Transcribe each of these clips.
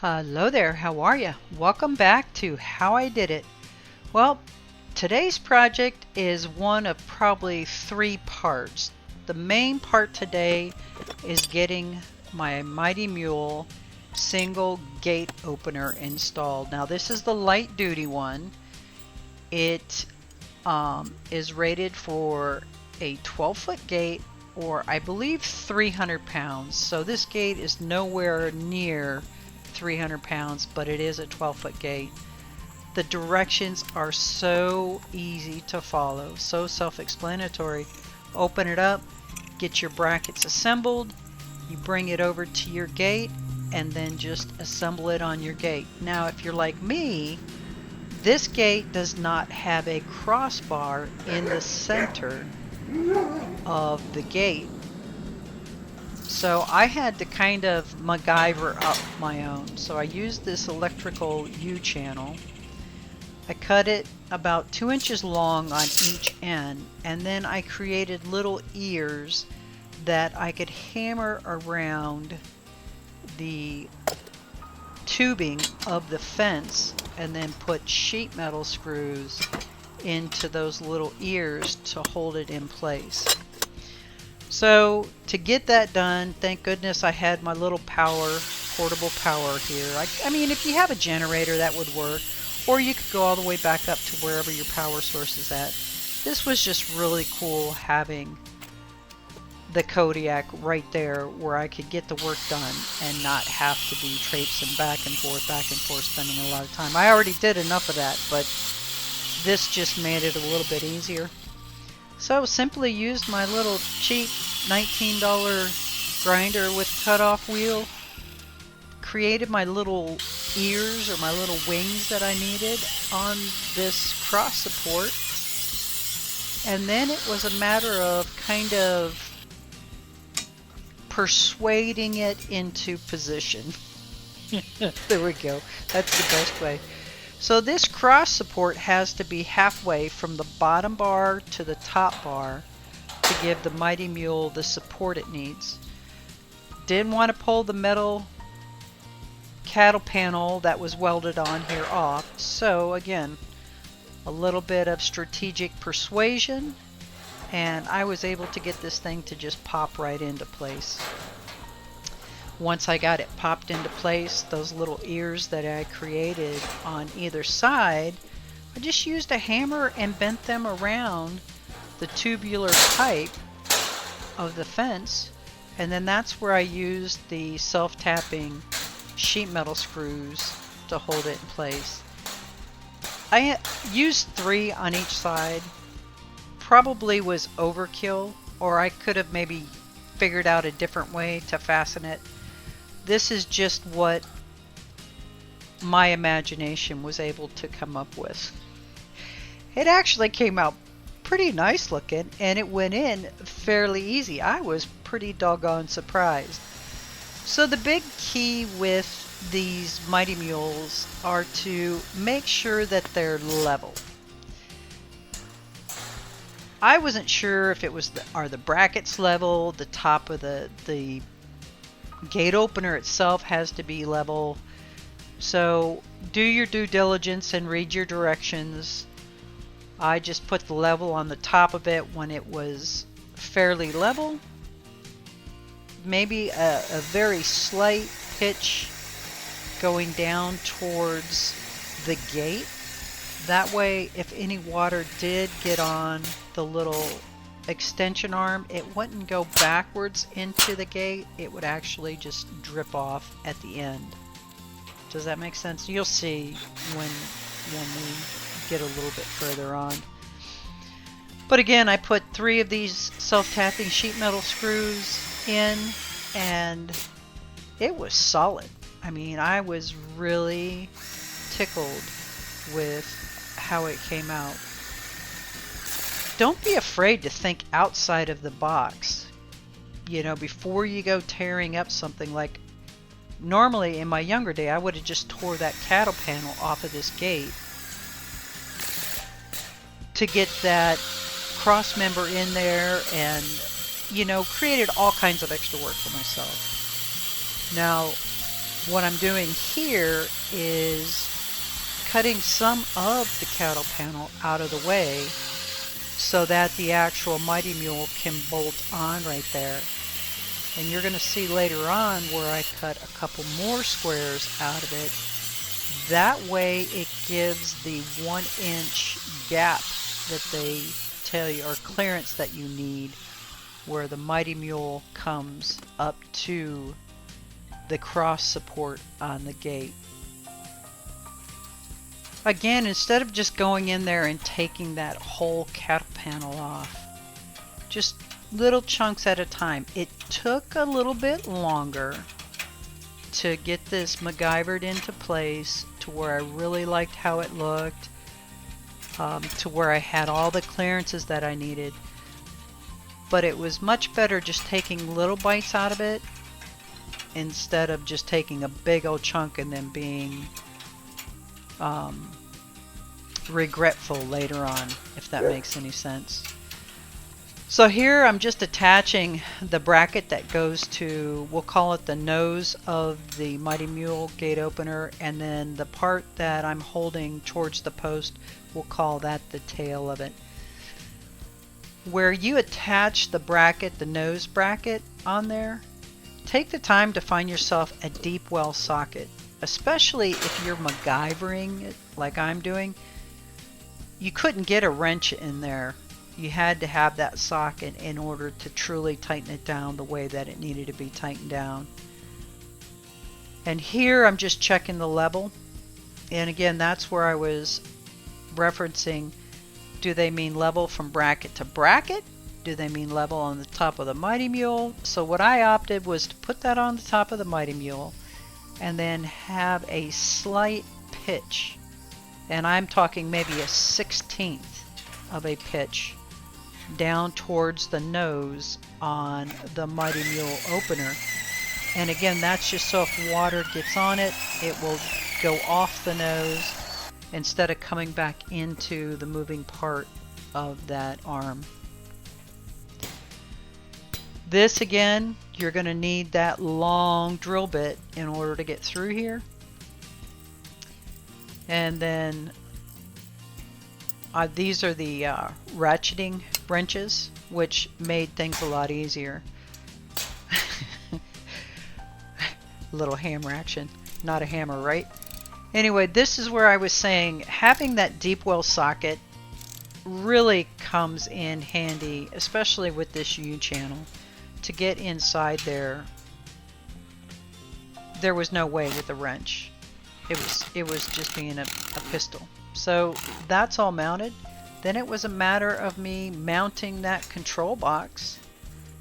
Hello there, how are you? Welcome back to How I Did It. Well, today's project is one of probably three parts. The main part today is getting my Mighty Mule single gate opener installed. Now this is the light duty one. It is rated for a 12-foot gate, or I believe 300 pounds. So this gate is nowhere near 300 pounds, but it is a 12-foot gate. The directions are so easy to follow, so self-explanatory. Open it up, get your brackets assembled, you bring it over to your gate, and then just assemble it on your gate. Now if you're like me, this gate does not have a crossbar in the center of the gate. So I had to kind of MacGyver up my own. So I used this electrical U-channel. I cut it about 2 inches long on each end, and then I created little ears that I could hammer around the tubing of the fence and then put sheet metal screws into those little ears to hold it in place. So to get that done, thank goodness I had my little portable power here. I mean, if you have a generator, that would work, or you could go all the way back up to wherever your power source is at. This was just really cool having the Kodiak right there where I could get the work done and not have to be traipsing back and forth, spending a lot of time. I already did enough of that, but this just made it a little bit easier. So simply used my little cheap $19 grinder with cutoff wheel, created my little ears or my little wings that I needed on this cross support, and then it was a matter of kind of persuading it into position. There we go. That's the best way. So this cross support has to be halfway from the bottom bar to the top bar to give the Mighty Mule the support it needs. Didn't want to pull the metal cattle panel that was welded on here off, so again, a little bit of strategic persuasion, and I was able to get this thing to just pop right into place. Once I got it popped into place, those little ears that I created on either side, I just used a hammer and bent them around the tubular pipe of the fence, and then that's where I used the self-tapping sheet metal screws to hold it in place. I used 3 on each side. Probably was overkill, or I could have maybe figured out a different way to fasten it. This is just what my imagination was able to come up with. It actually came out pretty nice looking, and it went in fairly easy. I was pretty doggone surprised. So the big key with these Mighty Mules are to make sure that they're level. I wasn't sure if it was are the brackets level, the top of the gate opener itself has to be level. So do your due diligence and read your directions. I just put the level on the top of it when it was fairly level. Maybe a very slight pitch going down towards the gate. That way, if any water did get on the little extension arm, it wouldn't go backwards into the gate. It would actually just drip off at the end. Does that make sense? You'll see when we get a little bit further on. But again, I put 3 of these self-tapping sheet metal screws in, and it was solid. I mean, I was really tickled with how it came out. Don't be afraid to think outside of the box. You know, before you go tearing up something. Like normally in my younger day, I would have just tore that cattle panel off of this gate to get that cross member in there, and you know, created all kinds of extra work for myself. Now, what I'm doing here is cutting some of the cattle panel out of the way so that the actual Mighty Mule can bolt on right there. And you're going to see later on where I cut a couple more squares out of it. That way it gives the 1-inch gap that they tell you, or clearance that you need, where the Mighty Mule comes up to the cross support on the gate. Again, instead of just going in there and taking that whole cattle panel off, just little chunks at a time. It took a little bit longer to get this MacGyvered into place to where I really liked how it looked, to where I had all the clearances that I needed. But it was much better just taking little bites out of it instead of just taking a big old chunk and then being regretful later on, if that makes any sense. So here I'm just attaching the bracket that goes to, we'll call it the nose of the Mighty Mule gate opener, and then the part that I'm holding towards the post, we'll call that the tail of it. Where you attach the bracket, the nose bracket on there, take the time to find yourself a deep well socket, especially if you're MacGyvering it like I'm doing. You couldn't get a wrench in there. You had to have that socket in order to truly tighten it down the way that it needed to be tightened down. And here I'm just checking the level. And again, that's where I was referencing, do they mean level from bracket to bracket? Do they mean level on the top of the Mighty Mule? So what I opted was to put that on the top of the Mighty Mule and then have a slight pitch. And I'm talking maybe a 1/16 of a pitch down towards the nose on the Mighty Mule opener. And again, that's just so if water gets on it, it will go off the nose instead of coming back into the moving part of that arm. This again, you're going to need that long drill bit in order to get through here. And then these are the ratcheting wrenches, which made things a lot easier. Little hammer action, not a hammer, right? Anyway, this is where I was saying having that deep well socket really comes in handy, especially with this U-channel, to get inside there. There was no way with a wrench. It was just being a pistol. So that's all mounted. Then it was a matter of me mounting that control box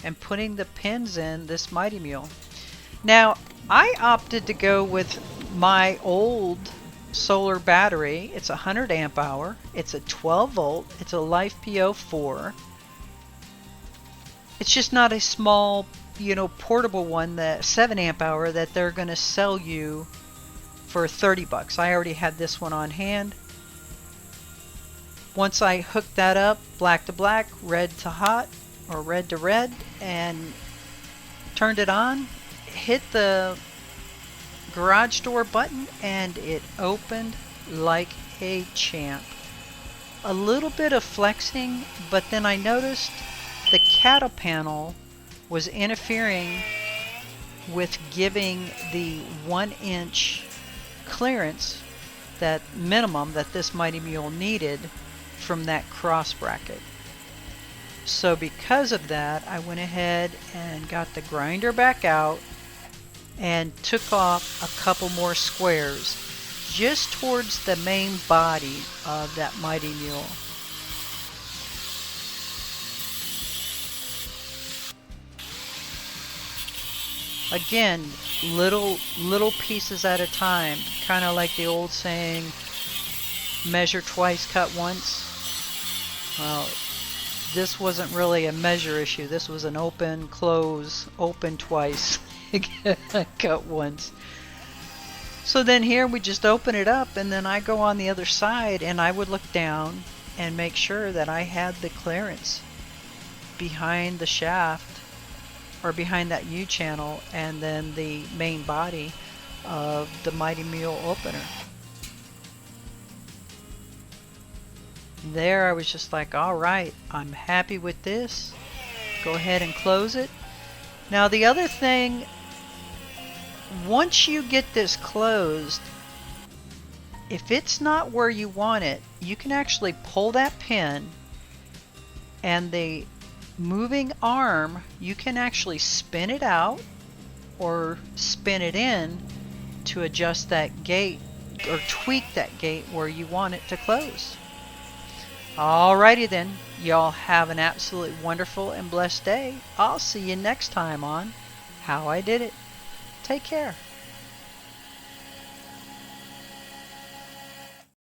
and putting the pins in this Mighty Mule. Now I opted to go with my old solar battery. It's 100 amp hour. It's a 12 volt. It's a Life PO4. It's just not a small, portable one, that 7 amp hour that they're going to sell you for 30 bucks. I already had this one on hand. Once I hooked that up, black to black, red to hot, or red to red, and turned it on, hit the garage door button, and it opened like a champ. A little bit of flexing, but then I noticed the cattle panel was interfering with giving the 1-inch clearance, that minimum that this Mighty Mule needed from that cross bracket. So because of that, I went ahead and got the grinder back out and took off a couple more squares just towards the main body of that Mighty Mule. Again, little pieces at a time, kind of like the old saying, measure twice, cut once. Well, this wasn't really a measure issue. This was an open, close, open twice, cut once. So then here we just open it up, and then I go on the other side and I would look down and make sure that I had the clearance behind the shaft, or behind that U-channel, and then the main body, of the Mighty Mule opener. There I was just like, alright, I'm happy with this. Go ahead and close it. Now the other thing, once you get this closed, if it's not where you want it, you can actually pull that pin, and the moving arm, you can actually spin it out or spin it in to adjust that gate or tweak that gate where you want it to close. Alrighty then, y'all have an absolutely wonderful and blessed day. I'll see you next time on How I Did It. Take care.